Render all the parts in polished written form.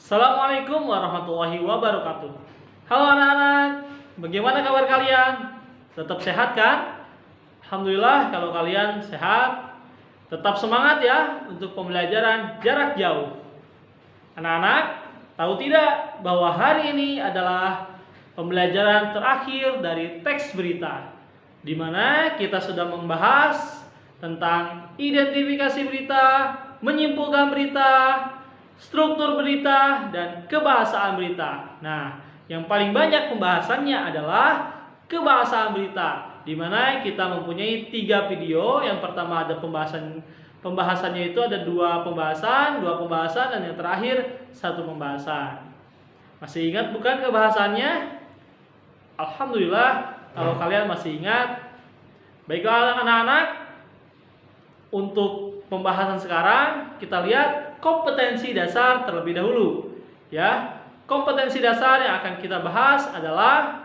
Assalamualaikum warahmatullahi wabarakatuh. Halo anak-anak, bagaimana kabar kalian? Tetap sehat kan? Alhamdulillah kalau kalian sehat. Tetap semangat ya untuk pembelajaran jarak jauh. Anak-anak, tahu tidak bahwa hari ini adalah pembelajaran terakhir dari teks berita, di mana kita sudah membahas tentang identifikasi berita, menyimpulkan berita, struktur berita, dan kebahasaan berita. Nah, yang paling banyak pembahasannya adalah kebahasaan berita, di mana kita mempunyai 3 video. Yang pertama ada pembahasannya itu ada dua pembahasan, dan yang terakhir satu pembahasan. Masih ingat bukan kebahasannya? Alhamdulillah kalau kalian masih ingat. Baiklah anak-anak, untuk pembahasan sekarang kita lihat kompetensi dasar terlebih dahulu. Ya, kompetensi dasar yang akan kita bahas adalah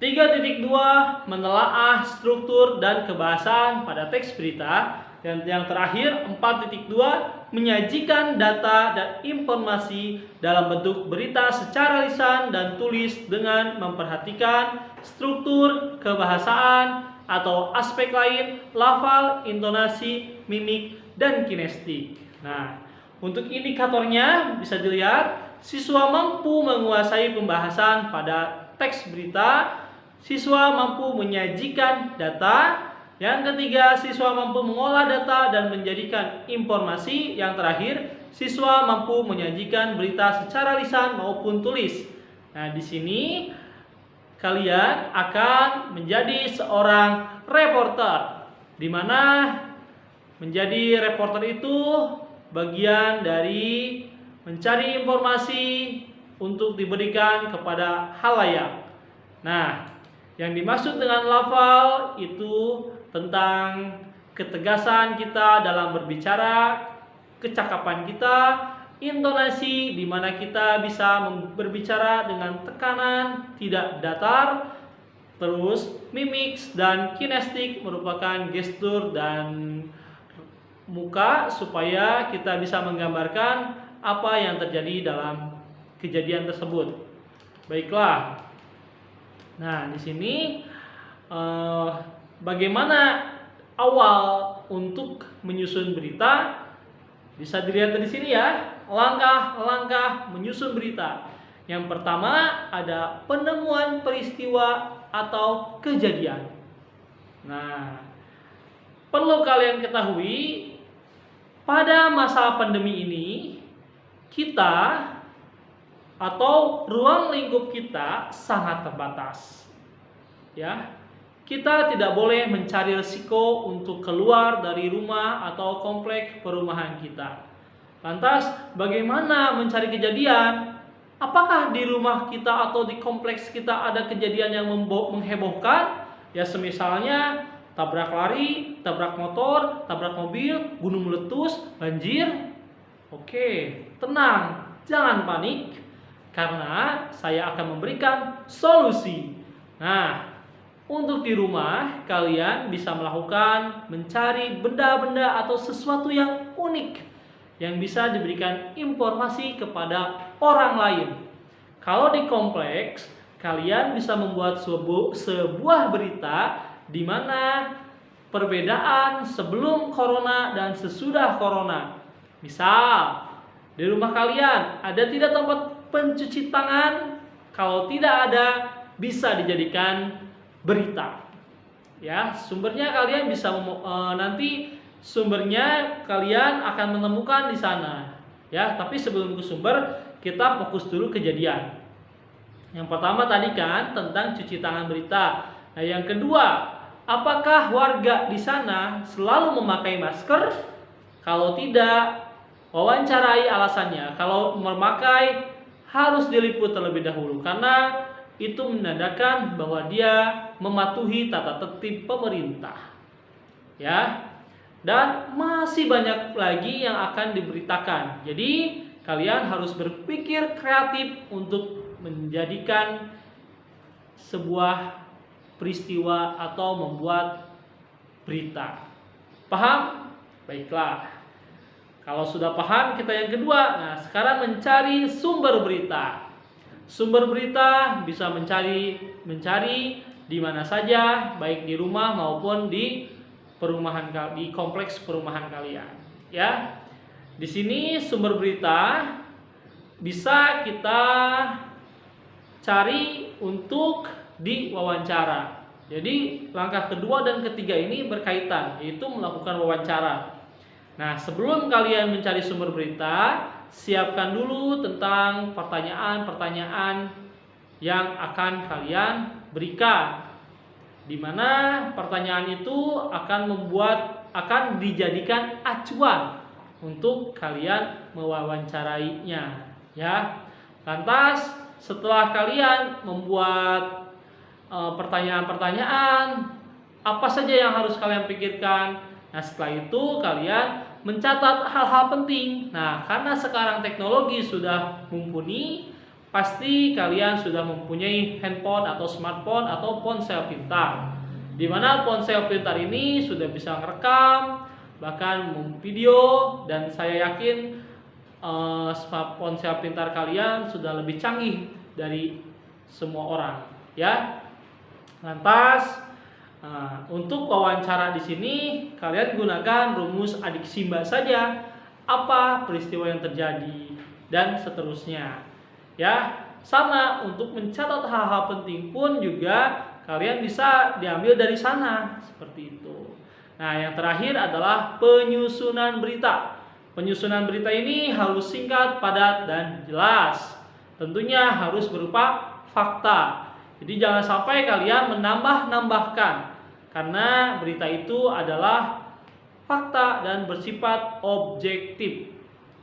Tiga titik dua, menelaah struktur dan kebahasaan pada teks berita. Dan yang terakhir 4.2, menyajikan data dan informasi dalam bentuk berita secara lisan dan tulis dengan memperhatikan struktur, kebahasaan, atau aspek lain, lafal, intonasi, mimik, dan kinestik. Nah, untuk indikatornya bisa dilihat, siswa mampu menguasai pembahasan pada teks berita, siswa mampu menyajikan data. Yang ketiga, siswa mampu mengolah data dan menjadikan informasi. Yang terakhir, siswa mampu menyajikan berita secara lisan maupun tulis. Nah, di sini kalian akan menjadi seorang reporter, di mana menjadi reporter itu bagian dari mencari informasi untuk diberikan kepada khalayak. Nah, yang dimaksud dengan lafal itu tentang ketegasan kita dalam berbicara, kecakapan kita, intonasi di mana kita bisa berbicara dengan tekanan, tidak datar, terus mimik dan kinestik merupakan gestur dan muka supaya kita bisa menggambarkan apa yang terjadi dalam kejadian tersebut. Baiklah. Nah, di sini bagaimana awal untuk menyusun berita? Bisa dilihat dari sini ya, langkah-langkah menyusun berita. Yang pertama ada penemuan peristiwa atau kejadian. Nah, perlu kalian ketahui, pada masa pandemi ini kita atau ruang lingkup kita sangat terbatas. Ya, kita tidak boleh mencari risiko untuk keluar dari rumah atau kompleks perumahan kita. Lantas, bagaimana mencari kejadian? Apakah di rumah kita atau di kompleks kita ada kejadian yang menghebohkan? Ya, semisalnya tabrak lari, tabrak motor, tabrak mobil, gunung meletus, banjir. Oke, tenang, jangan panik, karena saya akan memberikan solusi. Nah, untuk di rumah kalian bisa melakukan mencari benda-benda atau sesuatu yang unik yang bisa diberikan informasi kepada orang lain. Kalau di kompleks, kalian bisa membuat sebuah berita di mana perbedaan sebelum corona dan sesudah corona. Misal, di rumah kalian ada tidak tempat pencuci tangan? Kalau tidak ada, bisa dijadikan berita. Ya, sumbernya kalian bisa nanti sumbernya kalian akan menemukan di sana. Ya, tapi sebelum ke sumber, kita fokus dulu kejadian. Yang pertama tadi kan tentang cuci tangan berita. Nah, yang kedua, apakah warga di sana selalu memakai masker? Kalau tidak, wawancarai alasannya. Kalau memakai, harus diliput terlebih dahulu karena itu menandakan bahwa dia mematuhi tata tertib pemerintah. Ya. dan masih banyak lagi yang akan diberitakan. Jadi kalian harus berpikir kreatif untuk menjadikan sebuah peristiwa atau membuat berita. Paham? Baiklah. Kalau sudah paham, kita yang kedua. Nah, sekarang mencari sumber berita. Sumber berita bisa mencari di mana saja, baik di rumah maupun di perumahan, di kompleks perumahan kalian. Ya. Di sini sumber berita bisa kita cari untuk diwawancara. Jadi langkah kedua dan ketiga ini berkaitan, yaitu melakukan wawancara. Nah, sebelum kalian mencari sumber berita, siapkan dulu tentang pertanyaan-pertanyaan yang akan kalian berikan. Di mana pertanyaan itu akan dijadikan acuan untuk kalian mewawancarainya, ya. Lantas setelah kalian membuat pertanyaan-pertanyaan, apa saja yang harus kalian pikirkan? Nah, setelah itu kalian mencatat hal-hal penting. Nah, karena sekarang teknologi sudah mumpuni, pasti kalian sudah mempunyai handphone atau smartphone atau ponsel pintar. Di mana ponsel pintar ini sudah bisa merekam, bahkan memvideo, dan saya yakin ponsel pintar kalian sudah lebih canggih dari semua orang, ya. Lantas untuk wawancara di sini kalian gunakan rumus adik Simba saja, apa peristiwa yang terjadi dan seterusnya. Ya, sama untuk mencatat hal-hal penting pun juga kalian bisa diambil dari sana seperti itu. Nah, yang terakhir adalah penyusunan berita. Penyusunan berita ini harus singkat, padat, dan jelas. Tentunya harus berupa fakta. Jadi jangan sampai kalian menambah-nambahkan, karena berita itu adalah fakta dan bersifat objektif.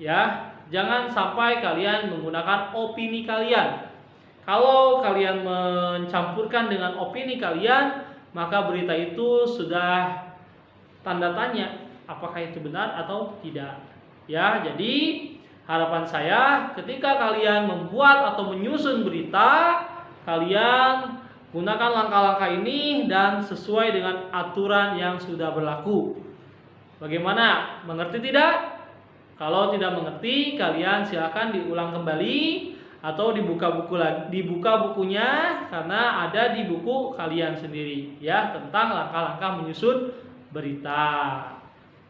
Ya, jangan sampai kalian menggunakan opini kalian. Kalau kalian mencampurkan dengan opini kalian, maka berita itu sudah tanda tanya apakah itu benar atau tidak. Ya, jadi harapan saya ketika kalian membuat atau menyusun berita, kalian gunakan langkah-langkah ini dan sesuai dengan aturan yang sudah berlaku. Bagaimana? Mengerti tidak? Kalau tidak mengerti, kalian silakan diulang kembali atau dibuka bukunya, karena ada di buku kalian sendiri, ya, tentang langkah-langkah menyusun berita.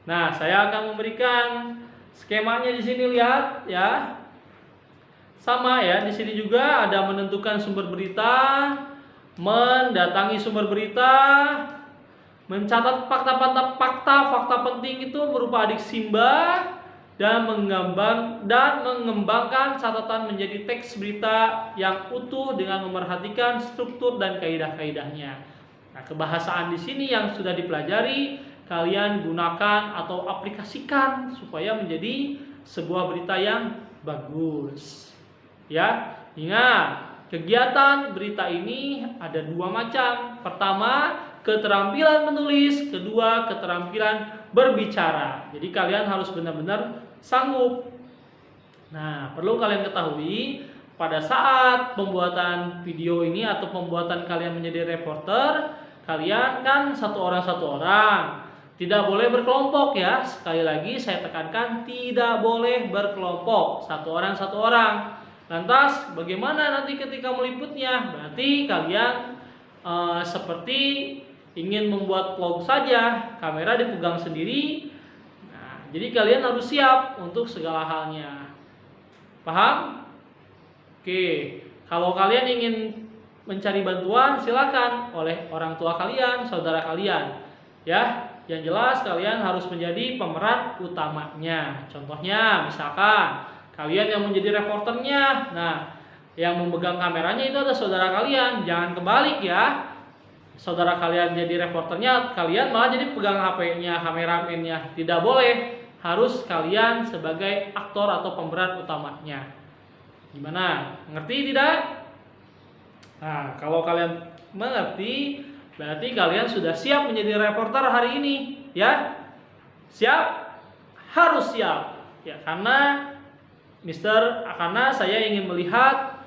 Nah, saya akan memberikan skemanya di sini, lihat ya. Sama ya, di sini juga ada menentukan sumber berita, mendatangi sumber berita, mencatat fakta penting itu berupa adik Simba, dan mengembangkan catatan menjadi teks berita yang utuh dengan memerhatikan struktur dan kaidah-kaidahnya. Nah, kebahasaan di sini yang sudah dipelajari kalian gunakan atau aplikasikan supaya menjadi sebuah berita yang bagus. Ya, ingat, kegiatan berita ini ada dua macam. Pertama, keterampilan menulis, kedua, keterampilan berbicara. Jadi kalian harus benar-benar sanggup. Nah, perlu kalian ketahui, pada saat pembuatan video ini atau pembuatan kalian menjadi reporter, kalian kan satu orang. Tidak boleh berkelompok ya. Sekali lagi saya tekankan, tidak boleh berkelompok, satu orang. Lantas bagaimana nanti ketika meliputnya? Berarti kalian seperti ingin membuat vlog saja, kamera dipegang sendiri. Nah, jadi kalian harus siap untuk segala halnya. Paham? Oke, kalau kalian ingin mencari bantuan, silakan oleh orang tua kalian, saudara kalian. Ya, yang jelas kalian harus menjadi pemeran utamanya. Contohnya, misalkan kalian yang menjadi reporternya, nah yang memegang kameranya itu ada saudara kalian. Jangan kebalik ya. Saudara kalian jadi reporternya, kalian malah jadi pegang HP-nya, kameramennya. Tidak boleh. Harus kalian sebagai aktor atau pemeran utamanya. Gimana? Mengerti tidak? Nah, kalau kalian mengerti, berarti kalian sudah siap menjadi reporter hari ini, ya. Siap? Harus siap. Ya, karena karena saya ingin melihat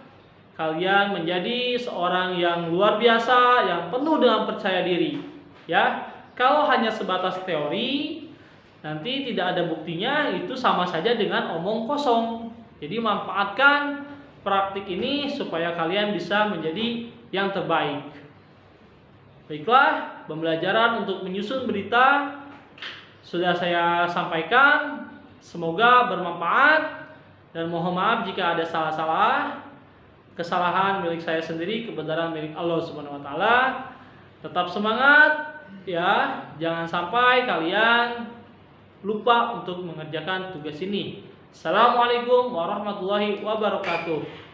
kalian menjadi seorang yang luar biasa, yang penuh dengan percaya diri. Ya, kalau hanya sebatas teori, nanti tidak ada buktinya, itu sama saja dengan omong kosong. Jadi manfaatkan praktik ini supaya kalian bisa menjadi yang terbaik. Baiklah, pembelajaran untuk menyusun berita sudah saya sampaikan. Semoga bermanfaat dan mohon maaf jika ada salah-salah. Kesalahan milik saya sendiri, kebenaran milik Allah Subhanahu wa taala. Tetap semangat ya, jangan sampai kalian lupa untuk mengerjakan tugas ini. Assalamualaikum warahmatullahi wabarakatuh.